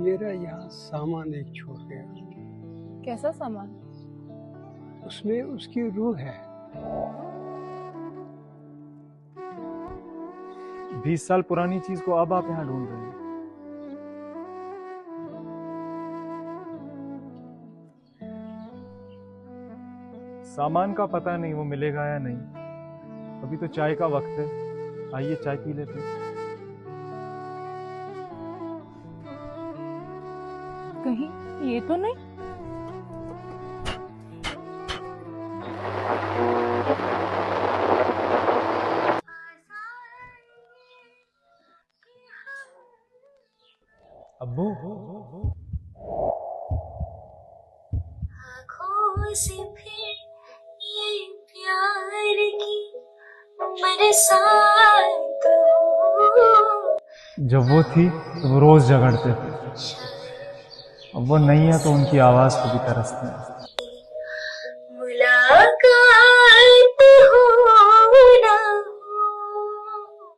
मेरा यहाँ सामान एक छोड़ गया। कैसा सामान? उसमें उसकी रूह है। 20 साल पुरानी चीज को अब आप यहाँ ढूंढ रहे हैं। सामान का पता नहीं वो मिलेगा या नहीं। अभी तो चाय का वक्त है, आइए चाय पी लेते हैं। कहीं ये तो नहीं? अब्बू, आँखों से फिर ये प्यार की बरसात हो। जब वो थी तो वो रोज झगड़ते थे, अब वो नहीं है तो उनकी आवाज को भी तरसते हैं।